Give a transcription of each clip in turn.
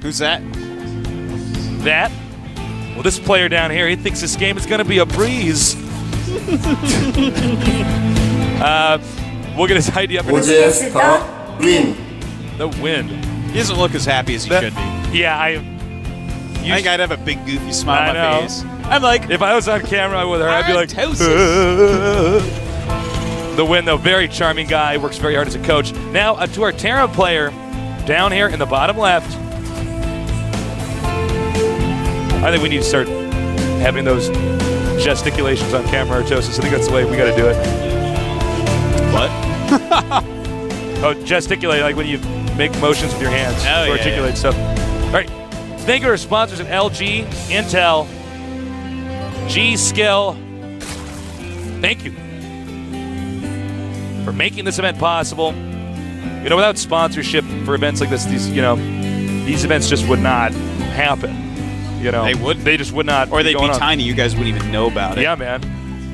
Who's that? That? Well, this player down here, he thinks this game is going to be a breeze. We'll get his ID up. TheWinD. TheWinD. He doesn't look as happy as he should be. Yeah, I think I'd have a big goofy smile on my face. I'm like, if I was on camera with her, I'd be like, TheWinD, though, very charming guy, works very hard as a coach. Now, to our Terra player, down here in the bottom left. I think we need to start having those gesticulations on camera, Artosis. I think that's the way we got to do it. What? Oh, gesticulate, like when you make motions with your hands. Oh, articulate stuff. All right. Thank you to our sponsors at LG, Intel, G-Skill. Thank you for making this event possible. You know, without sponsorship for events like this, these events just would not happen. You know, they just would not. Or they'd be on. tiny. You guys wouldn't even know about it. Yeah, man.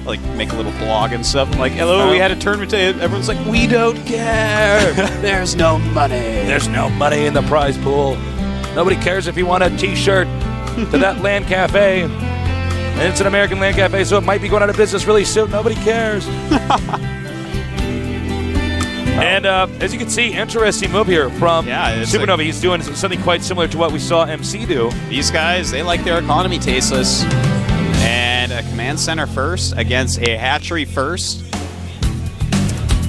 Like make a little blog and stuff. Like, hello, we had a tournament today. Everyone's like, we don't care. There's no money. There's no money in the prize pool. Nobody cares if you want a T-shirt to that LAN cafe. And it's an American LAN cafe, so it might be going out of business really soon. Nobody cares. And as you can see, interesting move here from SuperNove. He's doing something quite similar to what we saw MC do. These guys, they like their economy tasteless. And a command center first against a hatchery first.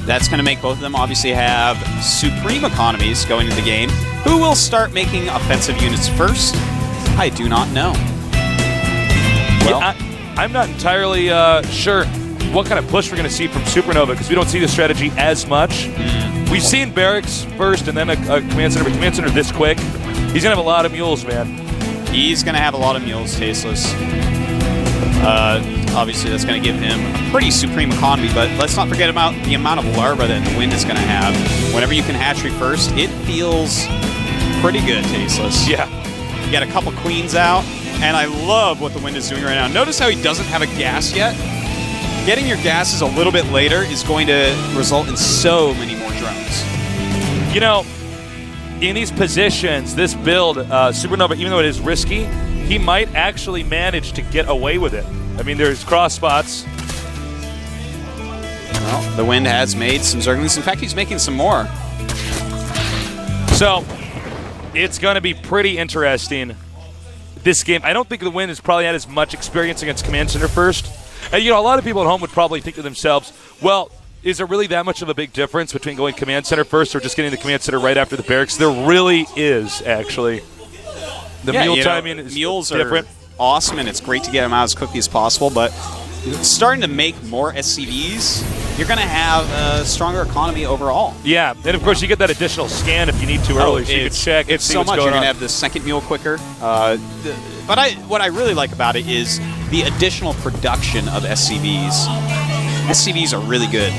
That's going to make both of them obviously have supreme economies going into the game. Who will start making offensive units first? I do not know. Well, yeah, I'm not entirely sure what kind of push we're going to see from SuperNove because we don't see the strategy as much. We've seen barracks first and then a command center, but command center this quick. He's going to have a lot of mules, man. He's going to have a lot of mules, tasteless. Obviously, that's going to give him a pretty supreme economy, but let's not forget about the amount of larvae that TheWinD is going to have. Whenever you can hatchery first, it feels pretty good, tasteless. Yeah. You got a couple queens out, and I love what TheWinD is doing right now. Notice how he doesn't have a gas yet. Getting your gases a little bit later is going to result in so many more drones. You know, in these positions, this build, SuperNove, even though it is risky, he might actually manage to get away with it. I mean, there's cross spots. Well, TheWinD has made some Zerglings. In fact, he's making some more. So, it's going to be pretty interesting, this game. I don't think TheWinD has probably had as much experience against Command Center first. And, you know, a lot of people at home would probably think to themselves, well, is there really that much of a big difference between going Command Center first or just getting the Command Center right after the barracks? There really is, actually. The mule timing is mules different. Are awesome, and it's great to get them out as quickly as possible, but starting to make more SCVs, you're going to have a stronger economy overall. Yeah, and of course you get that additional scan if you need to early, so you can check and see so what's much. going You're on. going to have the second mule quicker. But what I really like about it is the additional production of SCVs. SCVs are really good.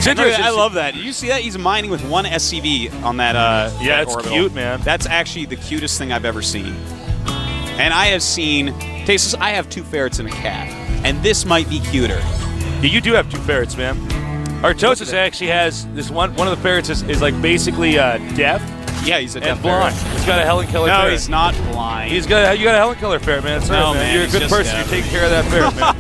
I love that. Did you see that? He's mining with one SCV on that yeah, it's orbital. cute, man. That's actually the cutest thing I've ever seen. And I have seen, Tasteless, I have 2 ferrets and a cat. And this might be cuter. Yeah, you do have 2 ferrets, man. Artosis actually has this one of the ferrets is like basically deaf. Yeah, he's a deaf and blind. ferret. He's got a Helen Keller ferret. No, he's not blind. You got a Helen Keller ferret, man. That's right, No, man. man, You're a he's good just person. deaf. You're taking care of that ferret, man.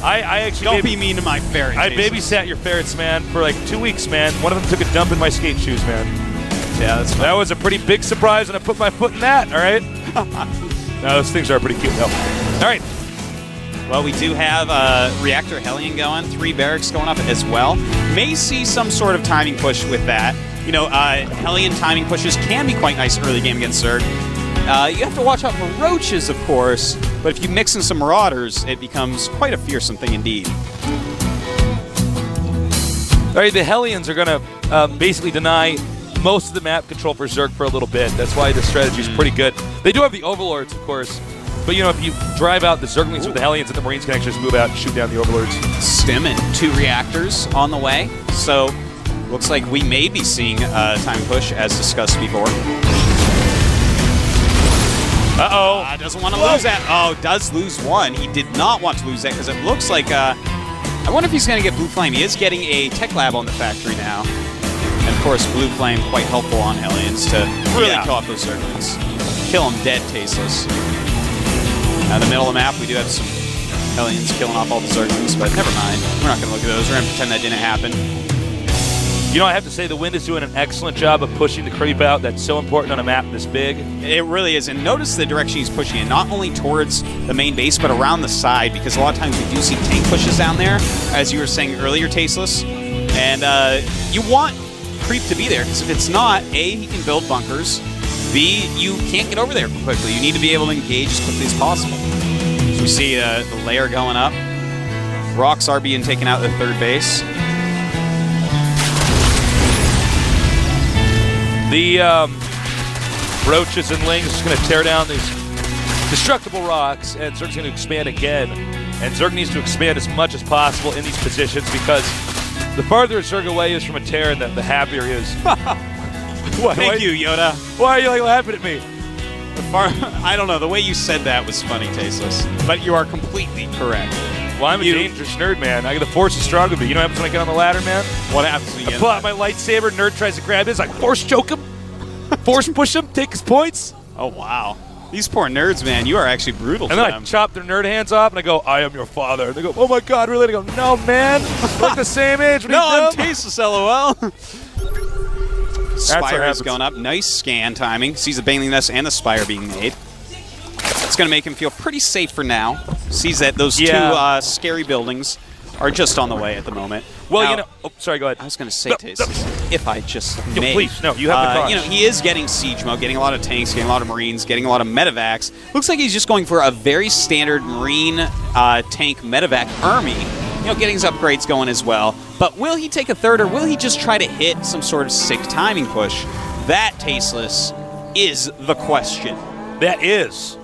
I actually Don't be mean to my ferret. I babysat your ferrets, man, for like 2 weeks, man. One of them took a dump in my skate shoes, man. Yeah, that's fine. That was a pretty big surprise, and I put my foot in that, all right? No, those things are pretty cute, though. All right. Well, we do have Reactor Hellion going, 3 barracks going up as well. May see some sort of timing push with that. You know, Hellion timing pushes can be quite nice early game against Zerg. You have to watch out for roaches, of course, but if you mix in some Marauders, it becomes quite a fearsome thing indeed. All right, the Hellions are going to basically deny most of the map control for Zerg for a little bit. That's why the strategy is pretty good. They do have the Overlords, of course, but, you know, if you drive out the Zerglings with the Hellions, and the Marines can actually just move out and shoot down the Overlords. Stim and 2 reactors on the way, so looks like we may be seeing a timing push, as discussed before. Uh-oh. Doesn't want to lose that. Oh, does lose 1. He did not want to lose that because it looks like... I wonder if he's going to get Blue Flame. He is getting a tech lab on the factory now. And course, Blue Flame quite helpful on Hellions to really Yeah. kill off those Zerglings. Kill them dead, tasteless. Now, in the middle of the map, we do have some Hellions killing off all the Zerglings, but never mind. We're not going to look at those. We're going to pretend that didn't happen. You know, I have to say, TheWinD is doing an excellent job of pushing the creep out. That's so important on a map this big. It really is. And notice the direction he's pushing it, not only towards the main base, but around the side, because a lot of times we do see tank pushes down there, as you were saying earlier, Tasteless. And you want creep to be there, because if it's not, A, he can build bunkers. B, you can't get over there quickly. You need to be able to engage as quickly as possible. So we see the layer going up. Rocks are being taken out at the third base. The roaches and lings is going to tear down these destructible rocks, and Zerg's going to expand again. And Zerg needs to expand as much as possible in these positions, because the farther Zerg away is from a Terran, the happier he is. Thank you, Yoda. Why are you like laughing at me? I don't know. The way you said that was funny, Tasteless. But you are completely correct. Well, I'm a dangerous nerd, man. I got the force is strong with me. You know what happens when I get on the ladder, man? What happens when you I pull out my lightsaber, nerd tries to grab his, I force choke him, force push him, take his points. Oh, wow. These poor nerds, man. You are actually brutal And to then them. I chop their nerd hands off, and I go, I am your father. And they go, oh my God, really? And I go, no, man. We're like the same age. What No, are you I'm doing? Tasteless, LOL. what Spire is happens. going up. Nice scan timing. Sees the Baneling Nest and the Spire being made. It's going to make him feel pretty safe for now. Sees that those two scary buildings are just on the way at the moment. Well, Now, you know, oh, sorry, go ahead. I was going to say, Tasteless, if I just No, may. please, no, you have the cause. You know, he is getting siege mode, getting a lot of tanks, getting a lot of Marines, getting a lot of medevacs. Looks like he's just going for a very standard Marine tank medevac army. You know, getting his upgrades going as well. But will he take a third, or will he just try to hit some sort of sick timing push? That, Tasteless, is the question. That is.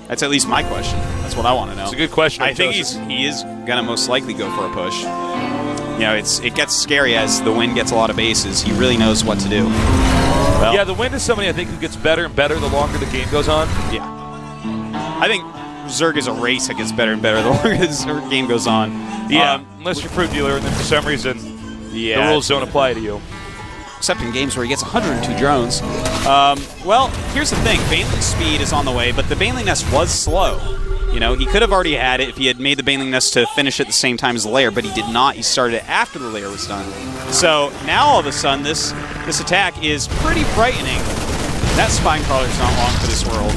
That's at least my question. That's what I want to know. It's a good question. I think he is going to most likely go for a push. You know, it gets scary as TheWinD gets a lot of bases. He really knows what to do. Well, Yeah, TheWinD is somebody I think who gets better and better the longer the game goes on. yeah. I think Zerg is a race that gets better and better the longer the game goes on. Yeah, unless you're fruit dealer, and then for some reason the rules don't apply to you. Except in games where he gets 102 drones. Well, here's the thing. Baneling speed is on the way, but the Baneling Nest was slow. You know, he could have already had it if he had made the Baneling Nest to finish at the same time as the layer, but he did not. He started it after the layer was done. So now all of a sudden, this attack is pretty frightening. That spine crawler is not long for this world.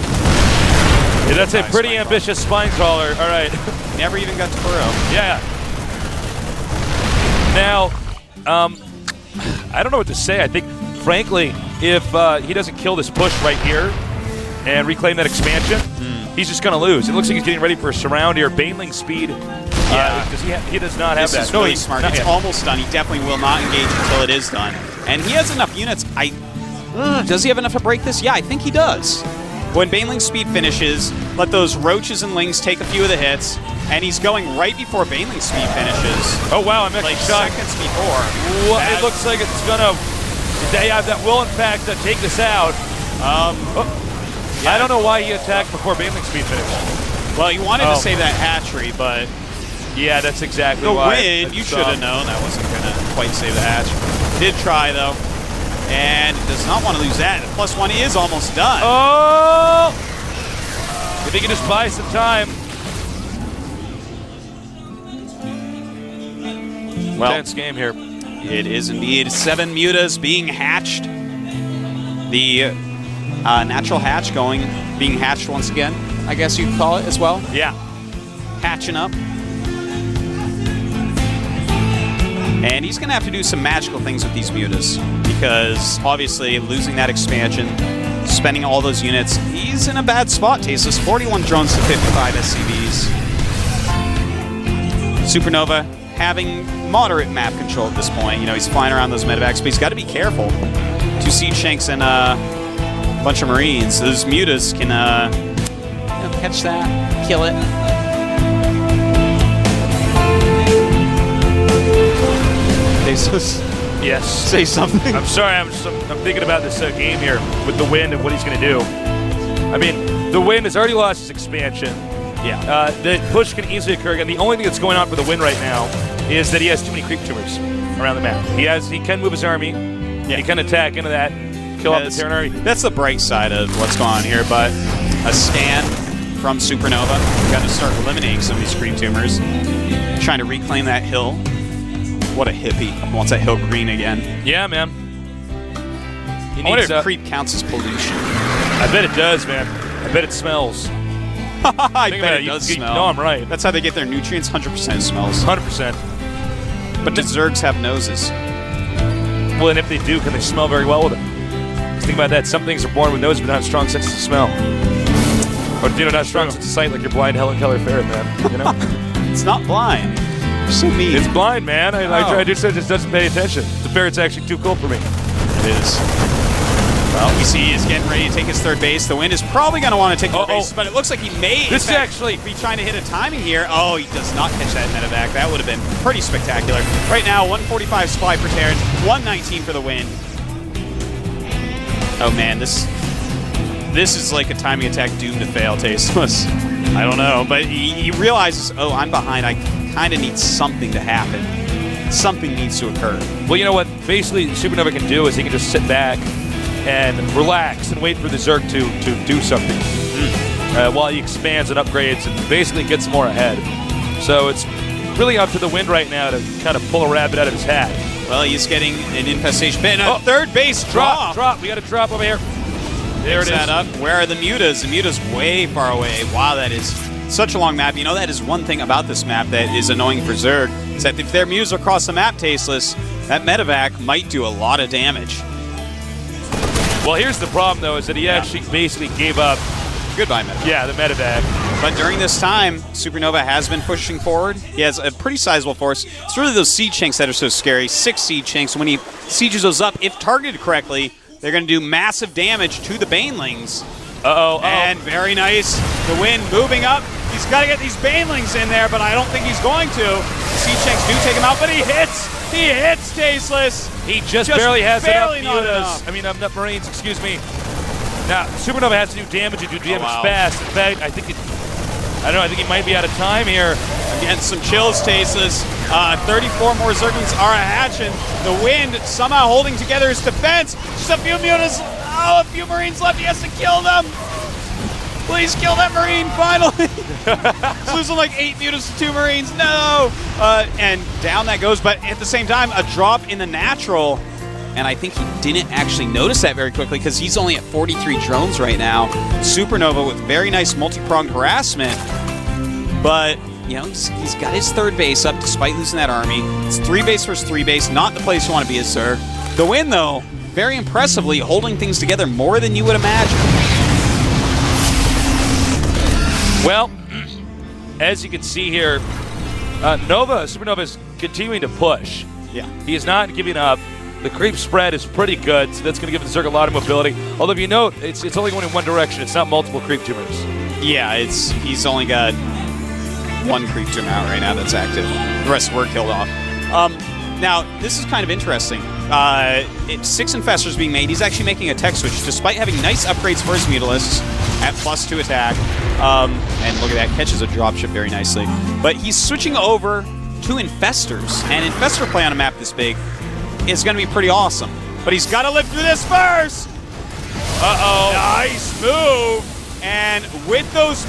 Yeah, that's a Nice pretty spine ambitious spine crawler. All right. Never even got to burrow. Yeah. Now, I don't know what to say. I think, frankly, if he doesn't kill this push right here and reclaim that expansion, he's just going to lose. It looks like he's getting ready for a surround here. Baneling speed. He does not have This that. is really No, smart. not It's yet. almost done. He definitely will not engage until it is done. And he has enough units. Does he have enough to break this? Yeah, I think he does. When Baneling speed finishes, let those roaches and lings take a few of the hits, and he's going right before Baneling speed finishes. Oh, wow. I'm actually Like shocked. seconds before. Well, it looks like it's going to... That will, in fact, take this out. I don't know why he attacked before Baneling speed finished. Well, he wanted to save that hatchery, but Yeah, that's exactly the why. wind, you should have known that wasn't going to quite save the hatchery. Did try, though. And does not want to lose that. +1 is almost done. Oh! If he can just buy some time. Well, Tense game here. it is indeed 7 mutas being hatched. The natural hatch being hatched once again, I guess you'd call it as well. Yeah. Hatching up. And he's going to have to do some magical things with these mutas, because obviously losing that expansion, spending all those units, he's in a bad spot, Tasteless. 41 drones to 55 SCVs. SuperNove having moderate map control at this point. You know, he's flying around those medevacs, but he's got to be careful. 2 siege shanks and a bunch of Marines. Those mutas can catch that, kill it. Yes. Say something. I'm sorry. I'm thinking about this game here with TheWinD and what he's going to do. I mean, TheWinD has already lost his expansion. Yeah. The push can easily occur again. The only thing that's going on for TheWinD right now is that he has too many creep tumors around the map. He can move his army. Yeah. You can attack into that, kill off the Terranary. That's the bright side of what's going on here, but a stand from SuperNove. We've got to start eliminating some of these creep tumors. Trying to reclaim that hill. What a hippie. Wants that hill green again. Yeah, man. He I wonder needs, if creep counts as pollution. I bet it does, man. I bet it smells. I bet it does smell. No, I'm right. That's how they get their nutrients. 100% smells. 100%. But do Zergs have noses? Well, and if they do, can they smell very well with it? Just think about that. Some things are born with noses but not strong senses of smell. Or, not strong sense of sight like your blind Helen Keller ferret, man. You know? It's not blind. You're so mean. It's blind, man. I just doesn't pay attention. The ferret's actually too cool for me. It is. Well, we see he's getting ready to take his third base. TheWinD is probably going to want to take third base, but it looks like he may be trying to hit a timing here. Oh, he does not catch that medevac. That would have been pretty spectacular. Right now, 145 supply for Terran, 119 for TheWinD. Oh, man, this is like a timing attack doomed to fail, Tasteless. I don't know, but he realizes, oh, I'm behind. I kind of need something to happen. Something needs to occur. Well, you know what? Basically, SuperNove can do is he can just sit back and relax and wait for the Zerg to do something while he expands and upgrades and basically gets more ahead. So it's really up to TheWinD right now to kind of pull a rabbit out of his hat. Well, he's getting an infestation. And a third base drop. We got a drop over here. There it is. Up. Where are the mutas? The muta's way far away. Wow, that is such a long map. You know, that is one thing about this map that is annoying for Zerg, is that if their mutas are across the map, Tasteless, that medevac might do a lot of damage. Well, here's the problem, though, is that he actually basically gave up. Goodbye, medevac. Yeah, the medevac. But during this time, SuperNove has been pushing forward. He has a pretty sizable force. It's really those siege tanks that are so scary. 6 siege tanks. When he sieges those up, if targeted correctly, they're going to do massive damage to the Banelings. And very nice. TheWinD moving up. He's got to get these Banelings in there, but I don't think he's going to. The siege tanks do take him out, but he hits. He hits Tasteless. He just barely has enough mutas. I mean, enough Marines, excuse me. Now, SuperNove has to do damage and do damage fast. In fact, I think he might be out of time here. Again, some chills, Tasteless. 34 more Zerglings are hatching. TheWinD somehow holding together his defense. Just a few mutas. Oh, a few Marines left. He has to kill them. Please kill that Marine, finally. He's losing like 8 mutas to 2 Marines. No. And down that goes. But at the same time, a drop in the natural. And I think he didn't actually notice that very quickly because he's only at 43 drones right now. SuperNove with very nice multi-pronged harassment. But, he's got his third base up despite losing that army. It's 3 base versus 3 base, not the place you want to be as Zerg. TheWinD, though, very impressively holding things together more than you would imagine. Well, as you can see here, SuperNova is continuing to push. Yeah. He is not giving up. The creep spread is pretty good, so that's going to give the Zerg a lot of mobility. Although, if you note, it's only going in one direction. It's not multiple creep tumors. Yeah, he's only got 1 creep tumor out right now that's active. The rest were killed off. Now, this is kind of interesting. 6 infestors being made. He's actually making a tech switch, despite having nice upgrades for his Mutalisks at +2 attack. And look at that, catches a dropship very nicely. But he's switching over to infestors, and infestor play on a map this big is going to be pretty awesome. But he's got to live through this first. Nice move. And with those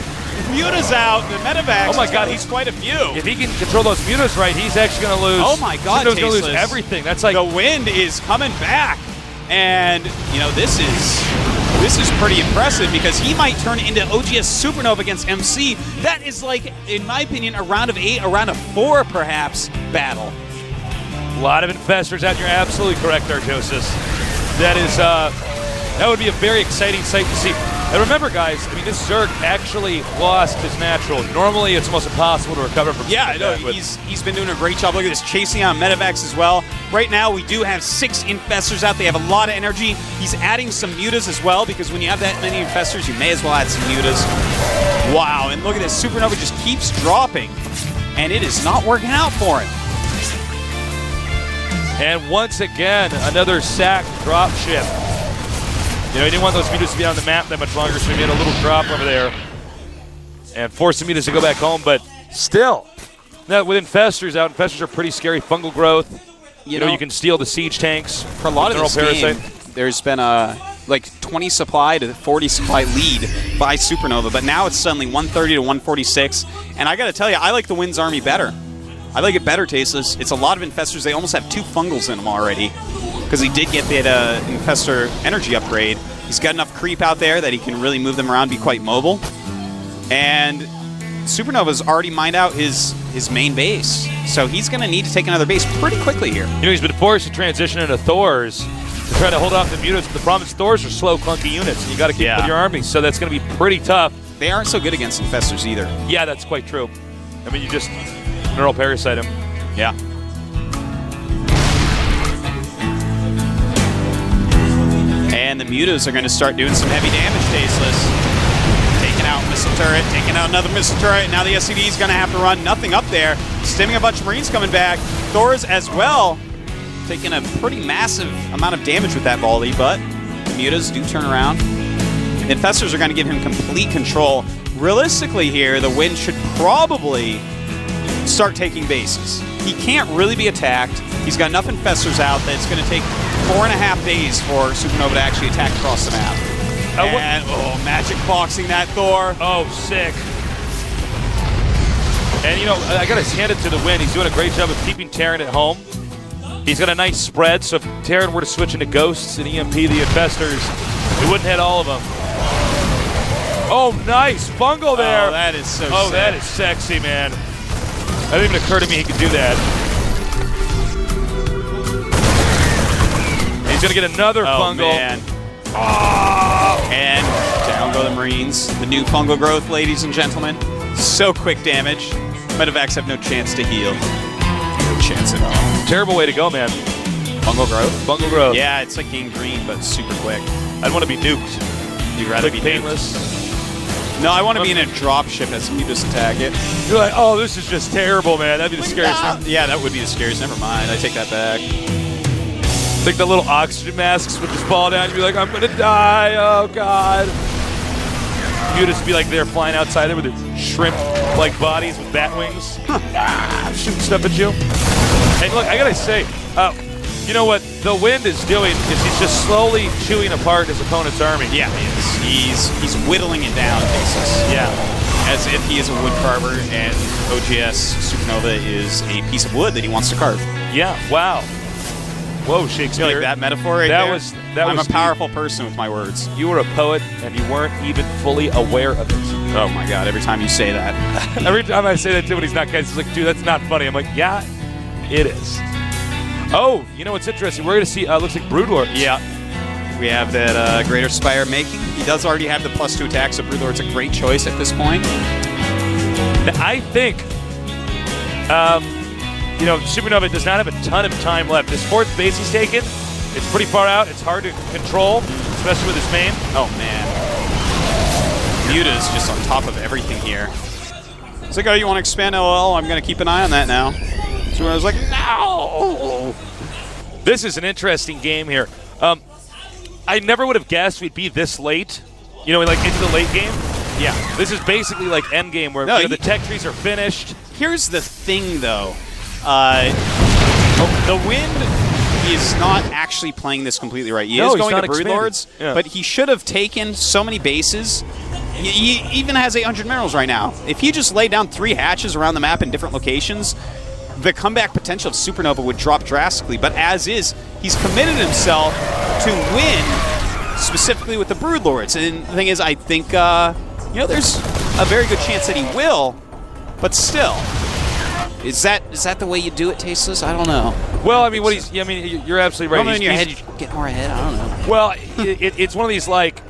mutas out, the medevacs, oh my God, he's quite a few. If he can control those mutas right, he's actually going to lose. Oh my God, he's going to lose everything. That's like TheWinD is coming back. And, this is pretty impressive because he might turn into OGS SuperNove against MC. That is like, in my opinion, a round of 8, a round of 4 perhaps battle. A lot of infestors out. You're absolutely correct, Arjosis. That would be a very exciting sight to see. And remember, guys, this Zerg actually lost his natural. Normally, it's almost impossible to recover from. Yeah, I know. He's been doing a great job. Look at this, chasing out medevacs as well. Right now, we do have 6 infestors out. They have a lot of energy. He's adding some mutas as well, because when you have that many infestors, you may as well add some mutas. Wow, and look at this. SuperNove just keeps dropping, and it is not working out for him. And once again, another sack drop ship. He didn't want those mutas to be on the map that much longer, so he made a little drop over there and forced the mutas to go back home. But still, now with infestors out, infestors are pretty scary. Fungal growth. You know, you can steal the siege tanks. For a lot of this Parasite. game, there's been a like 20 supply to 40 supply lead by SuperNova, but now it's suddenly 130 to 146. And I got to tell you, I like the WinD's army better. I like it better, Tasteless. It's a lot of infestors. They almost have 2 fungals in them already because he did get that infestor energy upgrade. He's got enough creep out there that he can really move them around, be quite mobile. And SuperNova's already mined out his main base, so he's going to need to take another base pretty quickly here. You know, he's been forced to transition into Thors to try to hold off the mutas, but the problem is Thors are slow, clunky units, and you got to keep them with your army, so that's going to be pretty tough. They aren't so good against infestors either. Yeah, that's quite true. I mean, you just neural parasite him. Yeah. And the mutas are going to start doing some heavy damage, Tasteless. Taking out missile turret, taking out another missile turret. Now the SCD is going to have to run nothing up there. Stimming a bunch of Marines coming back. Thors as well, taking a pretty massive amount of damage with that volley, but the mutas do turn around. The infestors are going to give him complete control. Realistically here, the WinD should probably start taking bases. He can't really be attacked. He's got enough infestors out that it's going to take 4.5 days for SuperNova to actually attack across the map. And, magic boxing that Thor. Oh, sick. And, you know, I got to hand it to the WinD. He's doing a great job of keeping Terran at home. He's got a nice spread, so if Terran were to switch into Ghosts and EMP the infestors, we wouldn't hit all of them. Oh, nice. Fungal there. Oh, that is so sick. Oh, that is sexy, man. That didn't even occur to me he could do that. He's going to get another fungal. Man. And down go the Marines. The new fungal growth, ladies and gentlemen. So quick damage. Medevacs have no chance to heal. No chance at all. Terrible way to go, man. Fungal growth? Fungal growth. Yeah, it's like gangrene, but super quick. I'd want to be nuked. You'd rather be painless? Nuked? No, I want to be in a dropship as you just attack it. You're like, oh, this is just terrible, man. That'd be the scariest. Yeah, that would be the scariest. Never mind. I take that back. Like the little oxygen masks would just fall down. You'd be like, I'm going to die. Oh, God. You'd just be like there flying outside there with their shrimp-like bodies with bat wings. Shooting stuff at you. And look, I got to say, you know what the WinD is doing is he's just slowly chewing apart his opponent's army. Yeah, he is. He's whittling it down, Tasteless. Yeah. As if he is a wood carver and OGS SuperNova is a piece of wood that he wants to carve. Yeah, wow. Whoa, Shakespeare. You like that metaphor right there? I'm a powerful person with my words. You were a poet, and you weren't even fully aware of it. Oh, my God, every time you say that. Every time I say that to him, he's not kidding. He's like, dude, that's not funny. I'm like, yeah, it is. Oh, you know what's interesting? We're going to see, looks like Broodlords. Yeah. We have that Greater Spire making. He does already have the +2 attack, so Broodlord's a great choice at this point. I think, you know, SuperNova does not have a ton of time left. This 4th base he's taken, it's pretty far out. It's hard to control, especially with his main. Oh, man. Muta's just on top of everything here. It's like, oh, you want to expand LOL? I'm going to keep an eye on that now. So I was like, no! This is an interesting game here. I never would have guessed we'd be this late, you know, like into the late game. Yeah. This is basically like end game where the tech trees are finished. Here's the thing, though. The WinD is not actually playing this completely right. He is going to Broodlords, but he should have taken so many bases. He even has 800 minerals right now. If he just laid down 3 hatches around the map in different locations, the comeback potential of SuperNova would drop drastically. But as is, he's committed himself to win, specifically with the Broodlords. And the thing is, I think, you know, there's a very good chance that he will, but still. Is that the way you do it, Tasteless? I don't know. Well, I mean, you're absolutely right. In your head, you get more ahead. I don't know. Well, it's one of these, like,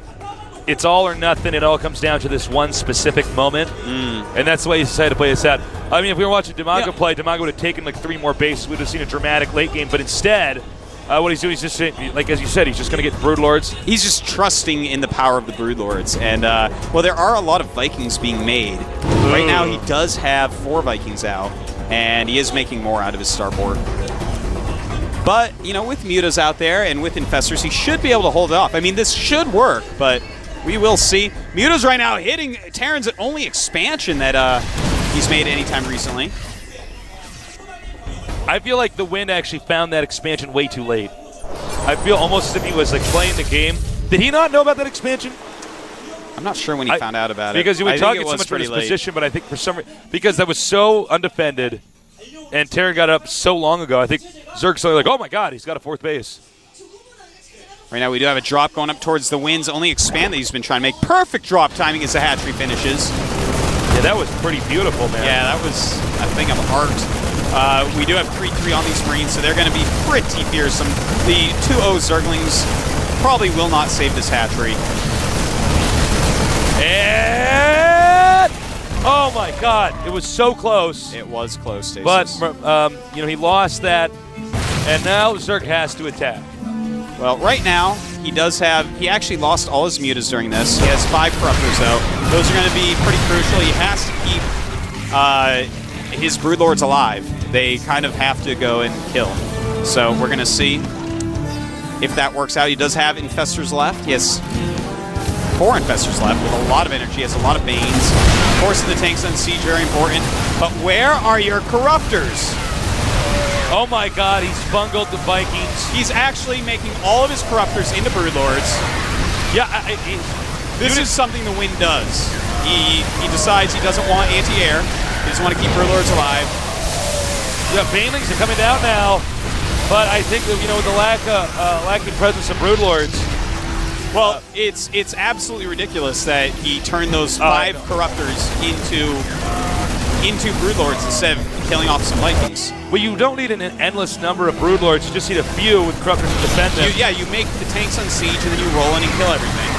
it's all or nothing. It all comes down to this one specific moment, and that's the way he decided to play this out. I mean, if we were watching Demago play, Demago would have taken like 3 more bases. We'd have seen a dramatic late game. But instead, what he's doing is just, like as you said, he's just going to get Broodlords. He's just trusting in the power of the Broodlords. And, well, there are a lot of Vikings being made. Right now, he does have 4 Vikings out, and he is making more out of his starport. But, you know, with Mutas out there and with Infestors, he should be able to hold it off. I mean, this should work, but we will see. Mutas right now hitting Terran's only expansion that he's made anytime recently. I feel like the Wind actually found that expansion way too late. I feel almost as if he was like playing the game. Did he not know about that expansion? I'm not sure when he found out about it. Because he would target so much for his position, but I think for some reason, because that was so undefended, and Terran got up so long ago, I think Zerg's like, oh my god, he's got a fourth base. Right now we do have a drop going up towards the Wind's only expand that he's been trying to make. Perfect drop timing as the hatchery finishes. Yeah, that was pretty beautiful, man. Yeah, that was a thing of art. We do have 3-3 on these Marines, so they're going to be pretty fearsome. The 2-0 Zerglings probably will not save this hatchery. And oh my god, it was so close. It was close, Stasis. But he lost that, and now Zerg has to attack. Well, right now, he actually lost all his mutas during this. He has 5 corruptors, though. Those are going to be pretty crucial. He has to keep his broodlords alive. They kind of have to go and kill. So we're going to see if that works out. He does have infestors left. He has 4 infestors left with a lot of energy. He has a lot of banes. Of course, the tanks on siege, very important. But where are your corruptors? Oh my god, he's bungled the Vikings. He's actually making all of his corruptors into broodlords. Yeah, this is something the Wind does. He decides he doesn't want anti-air. He doesn't want to keep broodlords alive. Yeah, banelings are coming down now, but I think that, with the lacking presence of broodlords. Well, it's absolutely ridiculous that he turned those 5 corruptors into broodlords instead of killing off some Vikings. Well, you don't need an endless number of broodlords. You just need a few with corruptors to defend them. You make the tanks on siege and then you roll in and kill everything.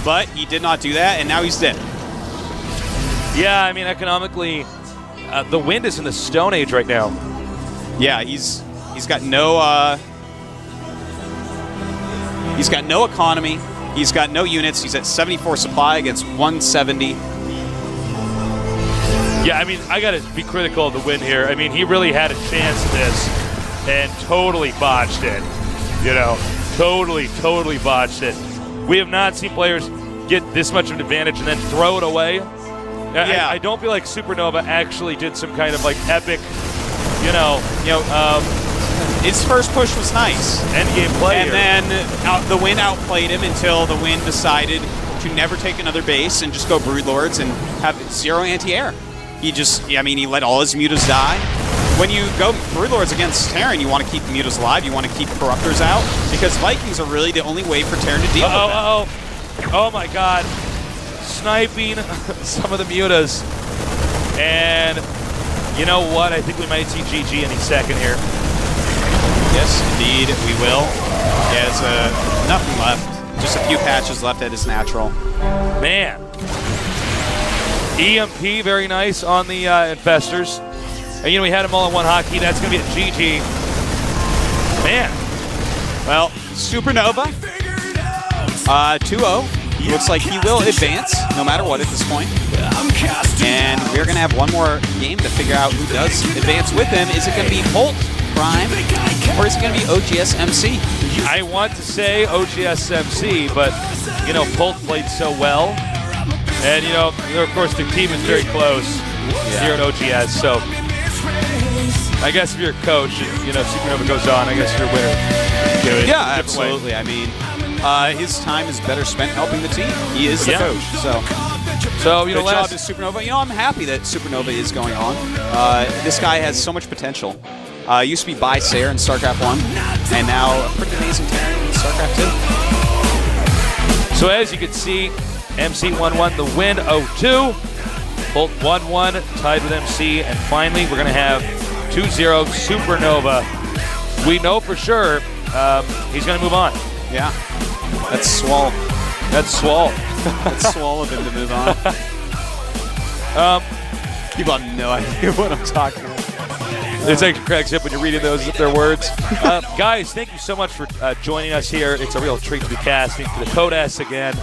But he did not do that, and now he's dead. Yeah, I mean, economically, the Wind is in the Stone Age right now. Yeah, he's got no economy. He's got no units. He's at 74 supply against 170. Yeah, I mean, I got to be critical of the Wind here. I mean, he really had a chance at this and totally botched it. Totally botched it. We have not seen players get this much of an advantage and then throw it away. Yeah. I don't feel like SuperNova actually did some kind of like epic, his first push was nice. Endgame play. And then the Wind outplayed him until the Wind decided to never take another base and just go broodlords and have 0 anti-air. He let all his mutas die. When you go broodlords against Terran, you want to keep the mutas alive. You want to keep corruptors out because Vikings are really the only way for Terran to deal with them. Oh my god. Sniping some of the mutas. And you know what? I think we might see GG any second here. Yes, indeed, we will. He has nothing left. Just a few patches left at his natural. Man. EMP, very nice on the infestors. And, we had them all in one hotkey. That's going to be a GG. Man. Well, SuperNova, 2-0. Looks like he will advance, no matter what at this point. And we're going to have one more game to figure out who does advance with him. Is it going to be Holt Prime, or is it going to be OGS MC? I want to say OGS MC, but, Holt played so well. And, of course, the team is very close here at OGS, so I guess if you're a coach and, SuperNova goes on, I guess you're a winner. Yeah, absolutely. I mean, his time is better spent helping the team. He is the coach, so good job to SuperNova. I'm happy that SuperNova is going on. This guy has so much potential. Used to be by Sayer in StarCraft 1, and now a pretty amazing Terran in StarCraft 2. So as you can see, MC 1-1, the WIND 0-2. Bolt 1-1, tied with MC. And finally, we're going to have 2-0 SuperNova. We know for sure he's going to move on. Yeah. That's swell. That's swell. That's swell of him to move on. People have no idea what I'm talking about. It's like cracks up when you're reading their words. Guys, thank you so much for joining us here. It's a real treat to be casting for the Codas again.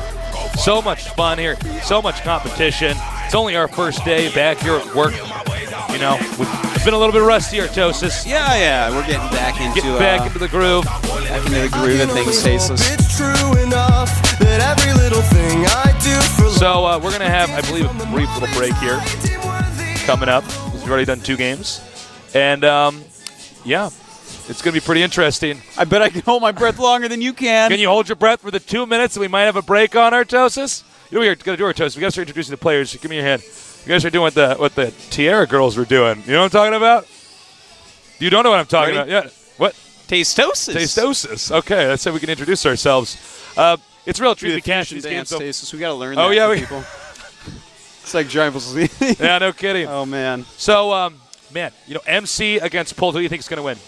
So much fun here. So much competition. It's only our first day back here at work. We've been a little bit rusty, Artosis. Yeah, we're getting back into back into the groove. Back into the groove of things tasteless. It's true enough that every little thing I do for So we're going to have, I believe, a brief little break here coming up. We've already done 2 games. And, yeah, it's going to be pretty interesting. I bet I can hold my breath longer than you can. Can you hold your breath for the 2 minutes that we might have a break on, Artosis? You know what we're going to do, Artosis? We got to start introducing the players. Give me your hand. You guys are doing what the Tierra girls were doing. You know what I'm talking about? You don't know what I'm talking Ready? about. Yeah. What? Tastosis. Tastosis. Okay, that's how we can introduce ourselves. It's a real treat to catch these games. Tastosis. We got to learn Oh, that yeah, for we- people. It's like Drivers League. Yeah, no kidding. Oh, man. So, man, MC against Pult, who do you think is going to win?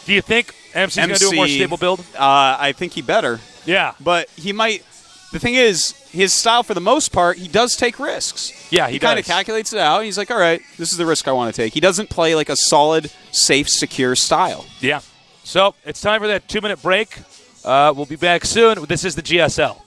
Do you think MC's going to do a more stable build? I think he better. Yeah. But he might. The thing is, his style, for the most part, he does take risks. Yeah, he kind of calculates it out. He's like, all right, this is the risk I want to take. He doesn't play like a solid, safe, secure style. Yeah. So it's time for that 2-minute break. We'll be back soon. This is the GSL.